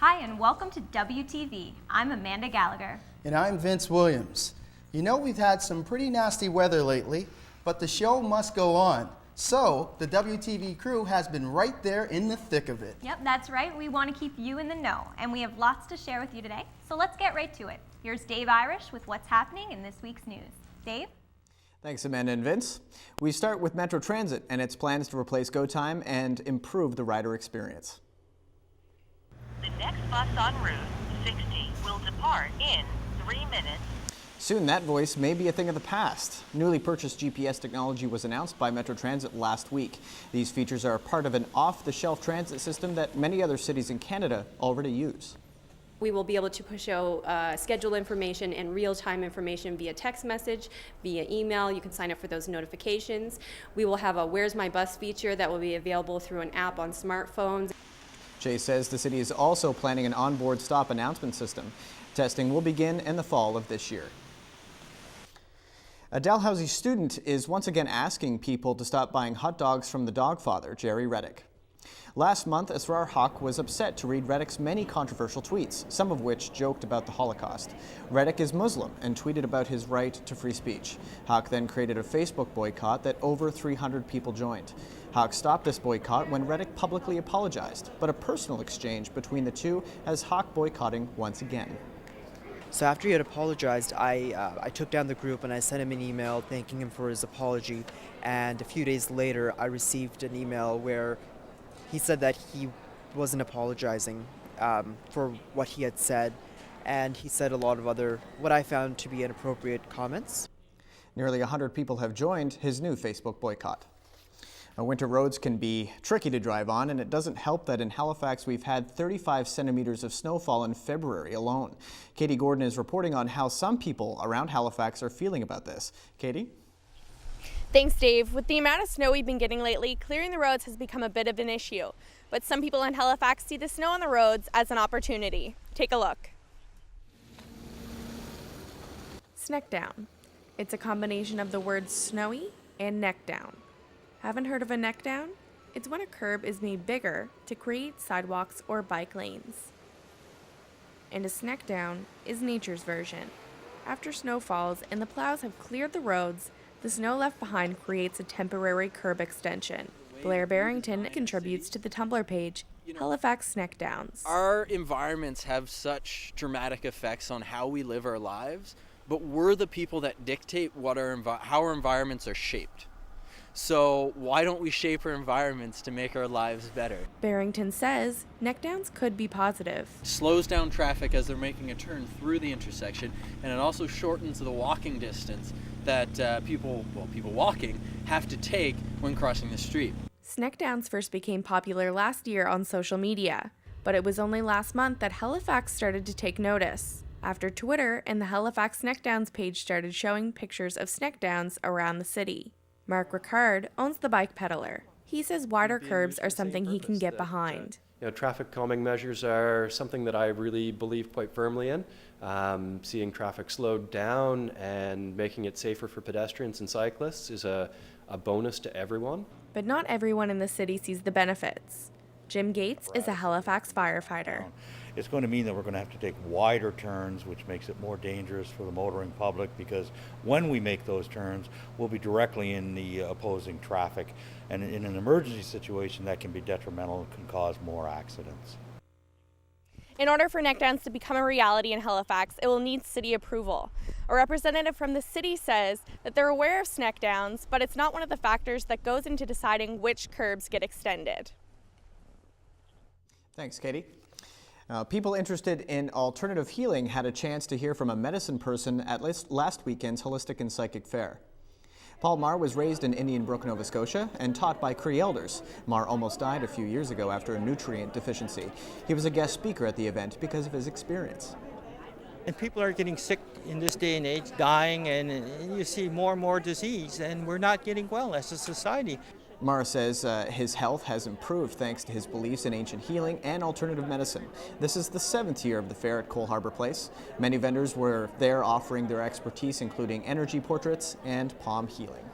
Hi, and welcome to WTV. I'm Amanda Gallagher. And I'm Vince Williams. You know, we've had some pretty nasty weather lately, but the show must go on. So, the WTV crew has been right there in the thick of it. Yep, that's right. We want to keep you in the know, and we have lots to share with you today. So let's get right to it. Here's Dave Irish with what's happening in this week's news. Dave? Thanks, Amanda and Vince. We start with Metro Transit and its plans to replace Go Time and improve the rider experience. The next bus on Route 60 will depart in 3 minutes. Soon that voice may be a thing of the past. Newly purchased GPS technology was announced by Metro Transit last week. These features are part of an off-the-shelf transit system that many other cities in Canada already use. We will be able to push out schedule information and real-time information via text message, via email. You can sign up for those notifications. We will have a Where's My Bus feature that will be available through an app on smartphones. Jay says the city is also planning an onboard stop announcement system. Testing will begin in the fall of this year. A Dalhousie student is once again asking people to stop buying hot dogs from the dog father, Jerry Reddick. Last month, Asrar Haq was upset to read Reddick's many controversial tweets, some of which joked about the Holocaust. Reddick is Muslim and tweeted about his right to free speech. Haq then created a Facebook boycott that over 300 people joined. Haq stopped this boycott when Reddick publicly apologized, but a personal exchange between the two has Haq boycotting once again. So after he had apologized, I took down the group and I sent him an email thanking him for his apology. And a few days later, I received an email where he said that he wasn't apologizing for what he had said. And he said a lot of other, what I found to be inappropriate comments. Nearly 100 people have joined his new Facebook boycott. Now, winter roads can be tricky to drive on, and it doesn't help that in Halifax we've had 35 centimeters of snowfall in February alone. Katie Gordon is reporting on how some people around Halifax are feeling about this. Katie? Thanks, Dave. With the amount of snow we've been getting lately, clearing the roads has become a bit of an issue. But some people in Halifax see the snow on the roads as an opportunity. Take a look. Sneck down. It's a combination of the words snowy and neck down. Haven't heard of a neck down? It's when a curb is made bigger to create sidewalks or bike lanes. And a sneck down is nature's version. After snow falls and the plows have cleared the roads, the snow left behind creates a temporary curb extension. Blair Barrington contributes to the Tumblr page, Halifax Sneck Downs. Our environments have such dramatic effects on how we live our lives, but we're the people that dictate how our environments are shaped. So why don't we shape our environments to make our lives better? Barrington says neckdowns could be positive. It slows down traffic as they're making a turn through the intersection, and it also shortens the walking distance that people walking have to take when crossing the street. Sneckdowns first became popular last year on social media, but it was only last month that Halifax started to take notice, after Twitter and the Halifax Sneckdowns page started showing pictures of sneckdowns around the city. Mark Ricard owns the Bike Peddler. He says wider curbs are something he can get behind. Traffic calming measures are something that I really believe quite firmly in. Seeing traffic slowed down and making it safer for pedestrians and cyclists is a bonus to everyone. But not everyone in the city sees the benefits. Jim Gates is a Halifax firefighter. It's going to mean that we're going to have to take wider turns, which makes it more dangerous for the motoring public, because when we make those turns, we'll be directly in the opposing traffic. And in an emergency situation, that can be detrimental and can cause more accidents. In order for neckdowns to become a reality in Halifax, it will need city approval. A representative from the city says that they're aware of sneckdowns, but it's not one of the factors that goes into deciding which curbs get extended. Thanks, Katie. People interested in alternative healing had a chance to hear from a medicine person at last weekend's Holistic and Psychic Fair. Paul Marr was raised in Indian Brook, Nova Scotia, and taught by Cree elders. Marr almost died a few years ago after a nutrient deficiency. He was a guest speaker at the event because of his experience. And people are getting sick in this day and age, dying, and you see more and more disease, and we're not getting well as a society. Mara says his health has improved thanks to his beliefs in ancient healing and alternative medicine. This is the 7th year of the fair at Cole Harbour Place. Many vendors were there offering their expertise, including energy portraits and palm healing.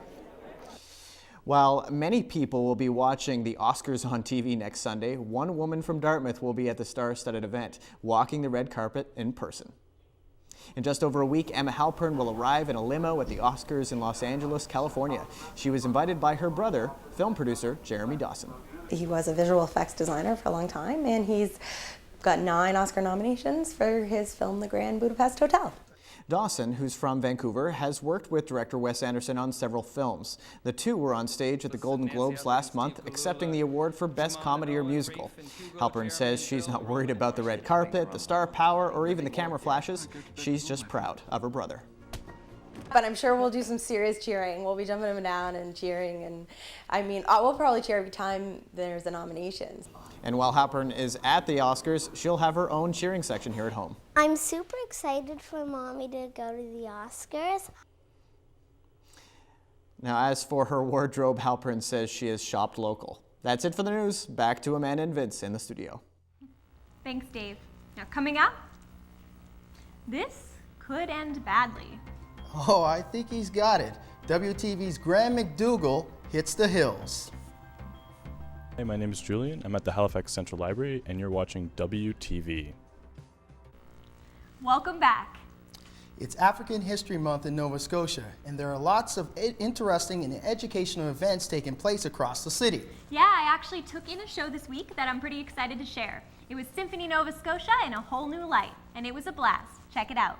While many people will be watching the Oscars on TV next Sunday, one woman from Dartmouth will be at the star-studded event, walking the red carpet in person. In just over a week, Emma Halpern will arrive in a limo at the Oscars in Los Angeles, California. She was invited by her brother, film producer Jeremy Dawson. He was a visual effects designer for a long time, and he's got 9 Oscar nominations for his film The Grand Budapest Hotel. Dawson, who's from Vancouver, has worked with director Wes Anderson on several films. The two were on stage at the Golden Globes last month, accepting the award for Best Comedy or Musical. Halpern says she's not worried about the red carpet, the star power, or even the camera flashes. She's just proud of her brother. But I'm sure we'll do some serious cheering. We'll be jumping up and down and cheering, and I mean, we'll probably cheer every time there's a nomination. And while Halpern is at the Oscars, she'll have her own cheering section here at home. I'm super excited for Mommy to go to the Oscars. Now, as for her wardrobe, Halpern says she has shopped local. That's it for the news. Back to Amanda and Vince in the studio. Thanks, Dave. Now, coming up, this could end badly. Oh, I think he's got it. WTV's Graham McDougall hits the hills. Hey, my name is Julian. I'm at the Halifax Central Library, and you're watching WTV. Welcome back. It's African History Month in Nova Scotia, and there are lots of interesting and educational events taking place across the city. Yeah, I actually took in a show this week that I'm pretty excited to share. It was Symphony Nova Scotia in a whole new light, and it was a blast. Check it out.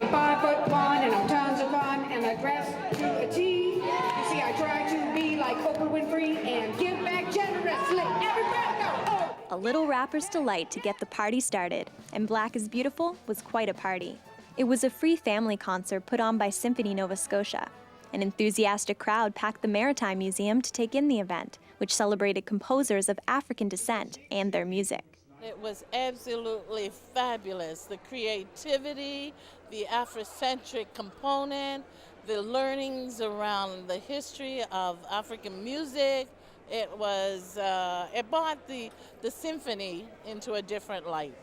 5'1" and I'm tons of fun and I dress to a T. You see, I try to be like Oprah Winfrey and give back generously. Everybody go! Oh. A little rapper's delight to get the party started, and Black is Beautiful was quite a party. It was a free family concert put on by Symphony Nova Scotia. An enthusiastic crowd packed the Maritime Museum to take in the event, which celebrated composers of African descent and their music. It was absolutely fabulous. The creativity, the Afrocentric component, the learnings around the history of African music. It brought the symphony into a different light.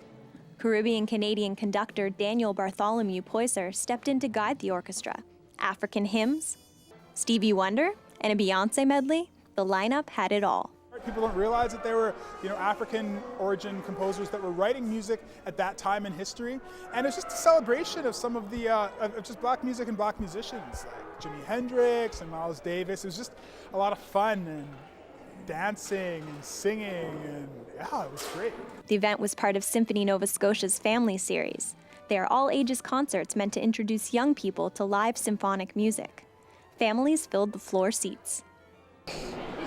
Caribbean-Canadian conductor Daniel Bartholomew Poyser stepped in to guide the orchestra. African hymns, Stevie Wonder, and a Beyonce medley, the lineup had it all. People don't realize that there were, African origin composers that were writing music at that time in history, and it's just a celebration of some of the of just Black music and Black musicians, like Jimi Hendrix and Miles Davis. It was just a lot of fun and dancing and singing, and yeah, it was great. The event was part of Symphony Nova Scotia's Family Series. They are all-ages concerts meant to introduce young people to live symphonic music. Families filled the floor seats. Did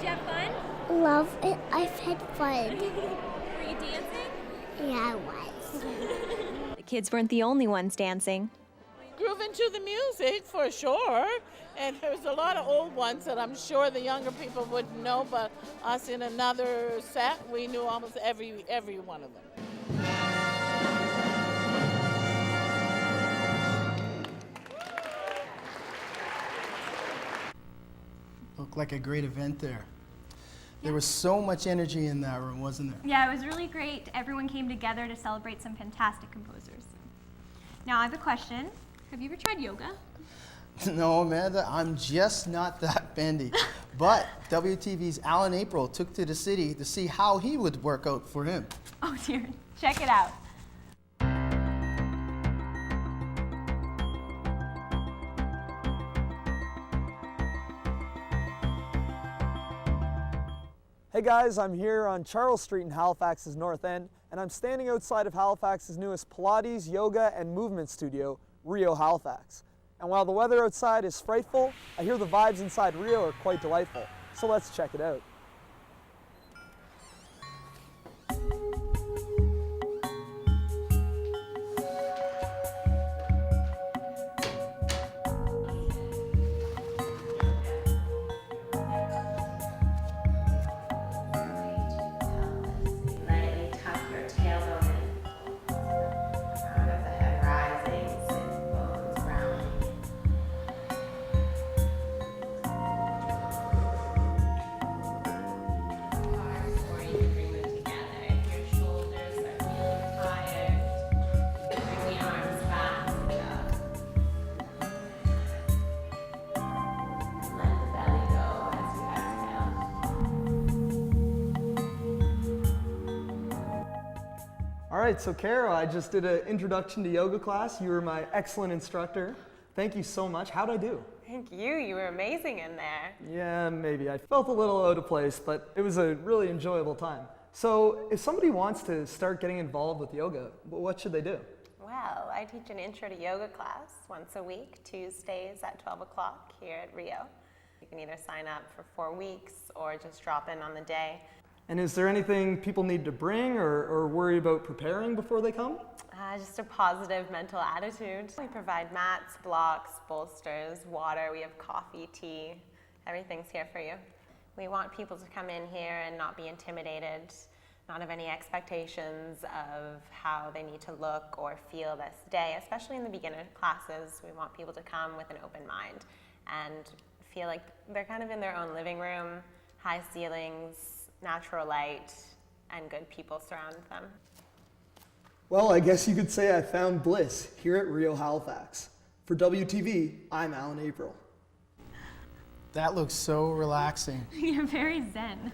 you have fun? Love it. I've had fun. Were you dancing? Yeah, I was. The kids weren't the only ones dancing. Grooving to the music for sure, and there's a lot of old ones that I'm sure the younger people wouldn't know, but us in another set, we knew almost every one of them. Looked like a great event there. There was so much energy in that room, wasn't there? Yeah, it was really great. Everyone came together to celebrate some fantastic composers. Now I have a question. Have you ever tried yoga? No, Amanda, I'm just not that bendy. But WTV's Alan April took to the city to see how he would work out for him. Oh dear, check it out. Hey guys, I'm here on Charles Street in Halifax's North End, and I'm standing outside of Halifax's newest Pilates, yoga, and movement studio, Rio Halifax. And while the weather outside is frightful, I hear the vibes inside Rio are quite delightful. So let's check it out. All right, so Kara, I just did an introduction to yoga class. You were my excellent instructor. Thank you so much. How'd I do? Thank you. You were amazing in there. Yeah, maybe. I felt a little out of place, but it was a really enjoyable time. So if somebody wants to start getting involved with yoga, what should they do? Well, I teach an intro to yoga class once a week, Tuesdays at 12 o'clock here at Rio. You can either sign up for 4 weeks or just drop in on the day. And is there anything people need to bring or worry about preparing before they come? Just a positive mental attitude. We provide mats, blocks, bolsters, water. We have coffee, tea. Everything's here for you. We want people to come in here and not be intimidated, not have any expectations of how they need to look or feel this day, especially in the beginner classes. We want people to come with an open mind and feel like they're kind of in their own living room, high ceilings, natural light, and good people surround them. Well, I guess you could say I found bliss here at Rio Halifax. For WTV, I'm Alan April. That looks so relaxing. You're very zen.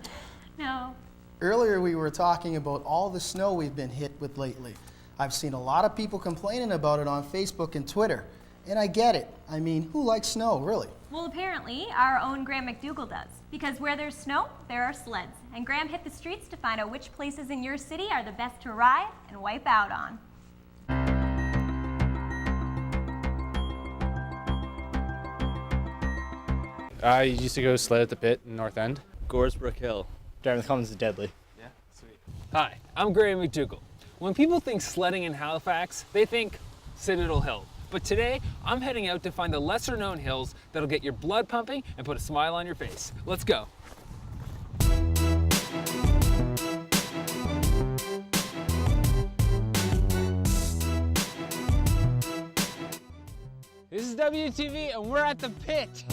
No. Earlier we were talking about all the snow we've been hit with lately. I've seen a lot of people complaining about it on Facebook and Twitter. And I get it. I mean, who likes snow, really? Well, apparently, our own Graham McDougall does. Because where there's snow, there are sleds. And Graham hit the streets to find out which places in your city are the best to ride and wipe out on. I used to go sled at the pit in North End. Goresbrook Hill. Dartmouth Commons is deadly. Yeah, sweet. Hi, I'm Graham McDougall. When people think sledding in Halifax, they think Citadel Hill. But today, I'm heading out to find the lesser known hills that'll get your blood pumping and put a smile on your face. Let's go. This is WTV and we're at the pit.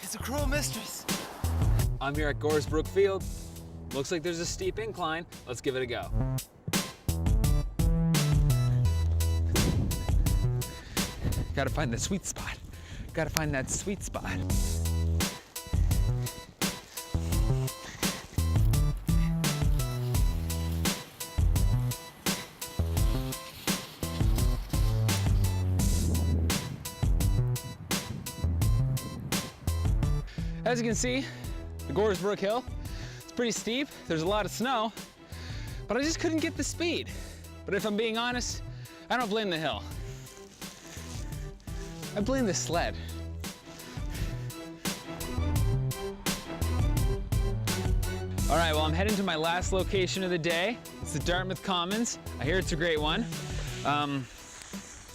It's a cruel mistress. I'm here at Goresbrook Field. Looks like there's a steep incline. Let's give it a go. Gotta find the sweet spot. Gotta find that sweet spot. As you can see, the Goresbrook Hill, it's pretty steep. There's a lot of snow, but I just couldn't get the speed. But if I'm being honest, I don't blame the hill. I blame the sled. All right, well, I'm heading to my last location of the day. It's the Dartmouth Commons. I hear it's a great one.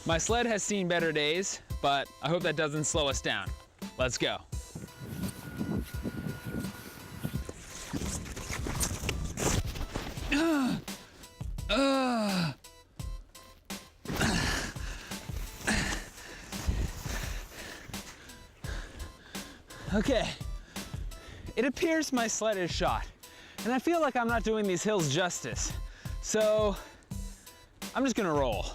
My sled has seen better days, but I hope that doesn't slow us down. Let's go. Okay, it appears my sled is shot, and I feel like I'm not doing these hills justice, so I'm just gonna roll.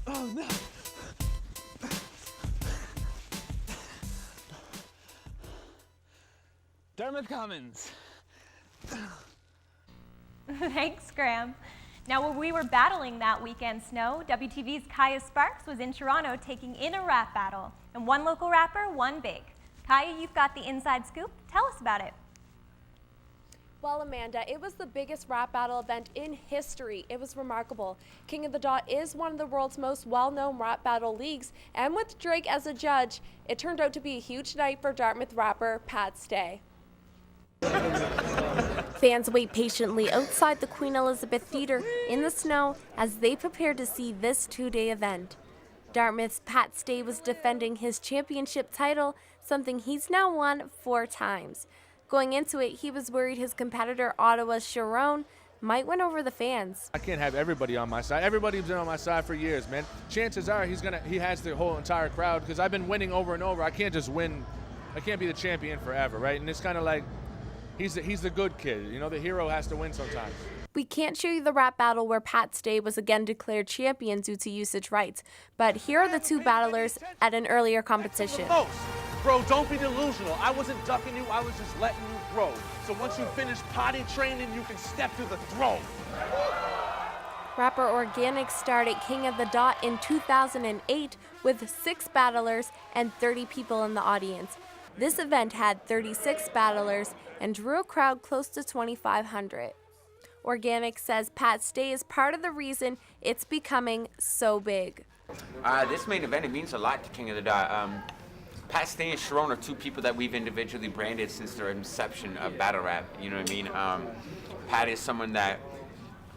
Oh no! Dartmouth Commons. Thanks, Graham. Now, when we were battling that weekend snow, WTV's Kaya Sparks was in Toronto taking in a rap battle. And one local rapper won big. Kaya, you've got the inside scoop. Tell us about it. Well, Amanda, it was the biggest rap battle event in history. It was remarkable. King of the Dot is one of the world's most well-known rap battle leagues, and with Drake as a judge, it turned out to be a huge night for Dartmouth rapper Pat Stay. Fans wait patiently outside the Queen Elizabeth Theatre in the snow as they prepare to see this two-day event. Dartmouth's Pat Stay was defending his championship title, something he's now won 4 times. Going into it, he was worried his competitor Ottawa's Sharon might win over the fans. I can't have everybody on my side. Everybody's been on my side for years, man. Chances are he has the whole entire crowd because I've been winning over and over. I can't just win. I can't be the champion forever, right? And it's kind of like he's the good kid. You know, the hero has to win sometimes. We can't show you the rap battle where Pat Stay was again declared champion due to usage rights, but here are the two battlers at an earlier competition. Bro, don't be delusional. I wasn't ducking you, I was just letting you throw. So once you finish potty training, you can step to the throne. Rapper Organic started King of the Dot in 2008 with 6 battlers and 30 people in the audience. This event had 36 battlers and drew a crowd close to 2,500. Organic says Pat Stay is part of the reason it's becoming so big. This main event, it means a lot to King of the Dot. Pat Stay and Sharon are two people that we've individually branded since their inception of battle rap, you know what I mean? Pat is someone that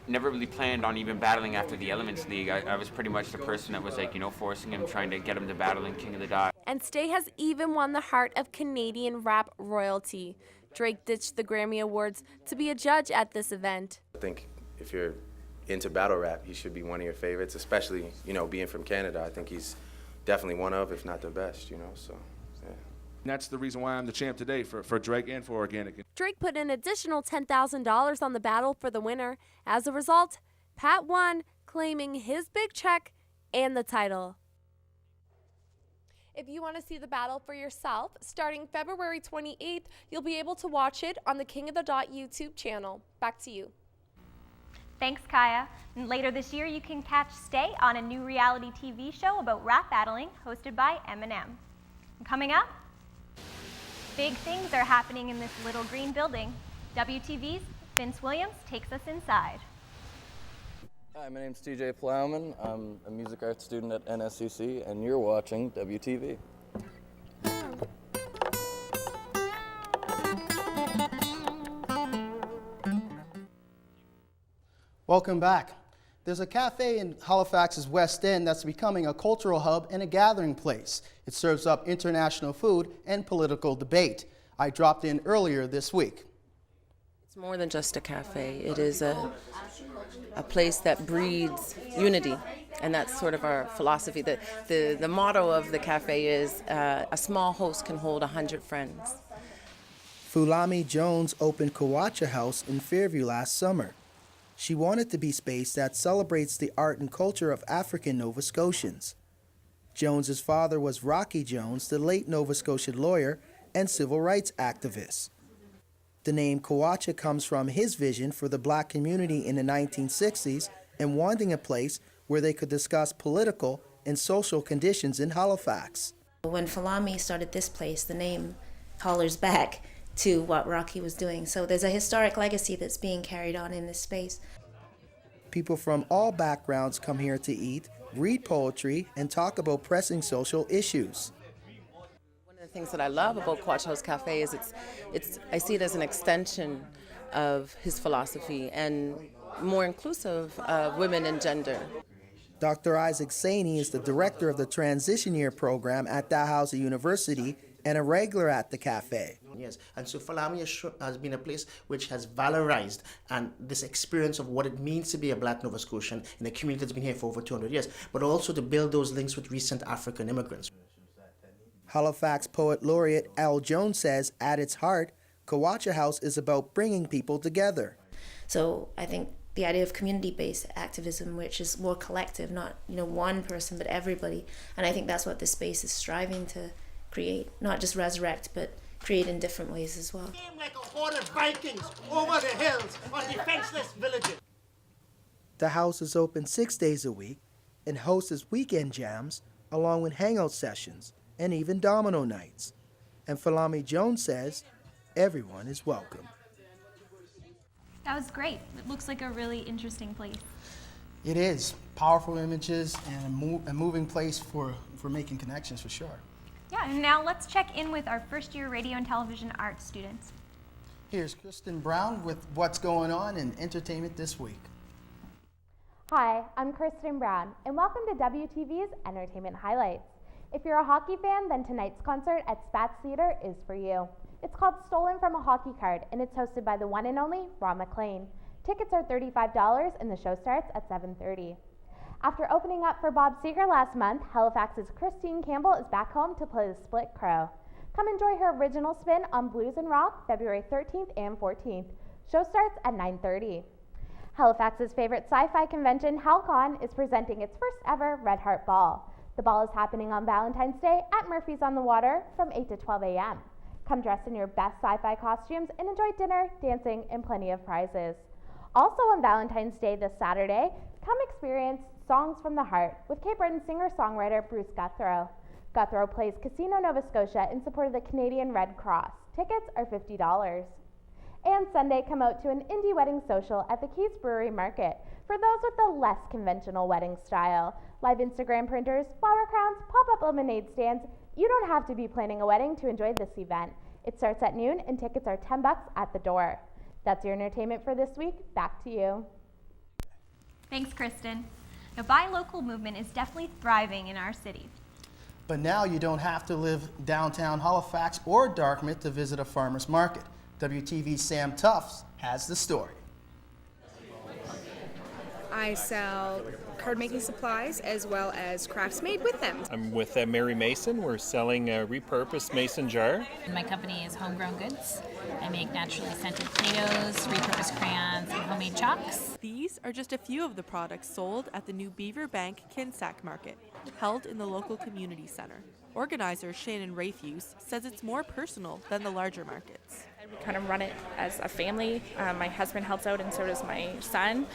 never really planned on even battling after the Elements League. I was pretty much the person that was like, you know, forcing him, trying to get him to battle in King of the Dot. And Stay has even won the heart of Canadian rap royalty. Drake ditched the Grammy Awards to be a judge at this event. I think if you're into battle rap, he should be one of your favorites, especially, you know, being from Canada. I think he's definitely one of, if not the best, you know, so, yeah. And that's the reason why I'm the champ today for Drake and for Organic. Drake put an additional $10,000 on the battle for the winner. As a result, Pat won, claiming his big check and the title. If you want to see the battle for yourself, starting February 28th, you'll be able to watch it on the King of the Dot YouTube channel. Back to you. Thanks, Kaya. And later this year, you can catch Stay on a new reality TV show about rap battling hosted by Eminem. And coming up, big things are happening in this little green building. WTV's Vince Williams takes us inside. Hi, my name's TJ Plowman. I'm a music arts student at NSCC, and you're watching WTV. Welcome back. There's a cafe in Halifax's West End that's becoming a cultural hub and a gathering place. It serves up international food and political debate. I dropped in earlier this week. It's more than just a cafe. It is a place that breeds unity, and that's sort of our philosophy. The motto of the cafe is a small host can hold 100 friends. Fulami Jones opened Kawacha House in Fairview last summer. She wanted to be space that celebrates the art and culture of African Nova Scotians. Jones's father was Rocky Jones, the late Nova Scotian lawyer and civil rights activist. The name Kawacha comes from his vision for the black community in the 1960s and wanting a place where they could discuss political and social conditions in Halifax. When Fulami started this place, the name hollers back to what Rocky was doing. So there's a historic legacy that's being carried on in this space. People from all backgrounds come here to eat, read poetry, and talk about pressing social issues. One of the things that I love about Kawacha House Cafe is I see it as an extension of his philosophy and more inclusive of women and gender. Dr. Isaac Saini is the director of the Transition Year program at Dalhousie University and a regular at the cafe. Yes, and so Fulami has been a place which has valorized and this experience of what it means to be a black Nova Scotian in a community that's been here for over 200 years, but also to build those links with recent African immigrants. Halifax poet laureate Al Jones says, at its heart, Kawacha House is about bringing people together. So I think the idea of community-based activism, which is more collective, not one person, but everybody, and I think that's what this space is striving to create, not just resurrect, but create in different ways as well. Like a horde of Vikings over the hills on defenseless villages. The house is open 6 days a week and hosts weekend jams along with hangout sessions and even domino nights. And Fulami Jones says everyone is welcome. That was great. It looks like a really interesting place. It is. Powerful images and a moving place for making connections, for sure. Yeah, and now let's check in with our first-year radio and television arts students. Here's Kristen Brown with what's going on in entertainment this week. Hi, I'm Kristen Brown, and welcome to WTV's Entertainment Highlights. If you're a hockey fan, then tonight's concert at Spatz Theatre is for you. It's called Stolen from a Hockey Card, and it's hosted by the one and only Ron MacLean. Tickets are $35 and the show starts at 7:30. After opening up for Bob Seger last month, Halifax's Christine Campbell is back home to play the Split Crow. Come enjoy her original spin on blues and rock February 13th and 14th. Show starts at 9:30. Halifax's favorite sci-fi convention, HalCon, is presenting its first ever Red Heart Ball. The ball is happening on Valentine's Day at Murphy's on the Water from 8 to 12 a.m. Come dressed in your best sci-fi costumes and enjoy dinner, dancing, and plenty of prizes. Also on Valentine's Day this Saturday, come experience Songs from the Heart with Cape Breton singer-songwriter Bruce Guthrow. Guthrow plays Casino Nova Scotia in support of the Canadian Red Cross. Tickets are $50. And Sunday, come out to an indie wedding social at the Keys Brewery Market for those with the less conventional wedding style. Live Instagram printers, flower crowns, pop-up lemonade stands. You don't have to be planning a wedding to enjoy this event. It starts at noon and tickets are $10 at the door. That's your entertainment for this week. Back to you. Thanks, Kristen. The Buy Local movement is definitely thriving in our city. But now you don't have to live downtown Halifax or Dartmouth to visit a farmer's market. WTV's Sam Tufts has the story. I sell card-making supplies as well as crafts made with them. I'm with Mary Mason. We're selling a repurposed mason jar. My company is Homegrown Goods. I make naturally scented Play-Dohs, repurposed crayons, and homemade chalks. These are just a few of the products sold at the new Beaver Bank Kinsack Market, held in the local community center. Organizer Shannon Rayfuse says it's more personal than the larger markets. We kind of run it as a family. My husband helps out and so does my son.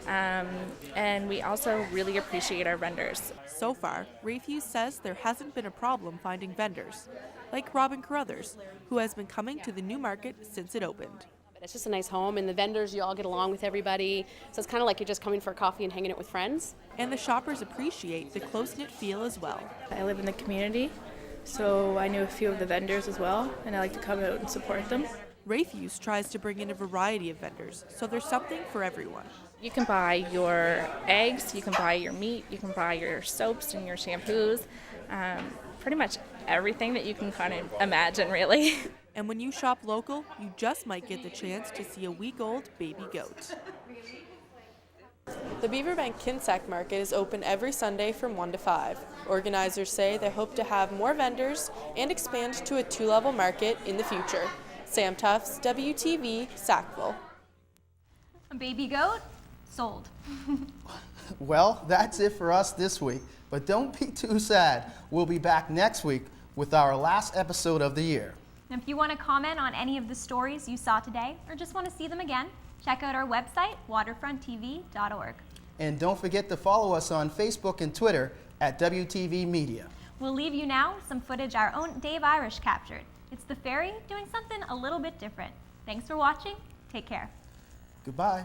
And we also really appreciate our vendors. So far, Rayfuse says there hasn't been a problem finding vendors, like Robin Carruthers, who has been coming to the new market since it opened. It's just a nice home, and the vendors, you all get along with everybody. So it's kind of like you're just coming for a coffee and hanging out with friends. And the shoppers appreciate the close-knit feel as well. I live in the community, so I knew a few of the vendors as well, and I like to come out and support them. Rayfuse tries to bring in a variety of vendors, so there's something for everyone. You can buy your eggs, you can buy your meat, you can buy your soaps and your shampoos, pretty much everything that you can kind of imagine, really. And when you shop local, you just might get the chance to see a week-old baby goat. The Beaver Bank Kinsack Market is open every Sunday from 1 to 5. Organizers say they hope to have more vendors and expand to a 2-level market in the future. Sam Tufts, WTV, Sackville. A baby goat? Sold. Well, that's it for us this week, but don't be too sad. We'll be back next week with our last episode of the year. And if you want to comment on any of the stories you saw today or just want to see them again, check out our website, waterfronttv.org. And don't forget to follow us on Facebook and Twitter at WTV Media. We'll leave you now with some footage our own Dave Irish captured. It's the ferry doing something a little bit different. Thanks for watching. Take care. Goodbye.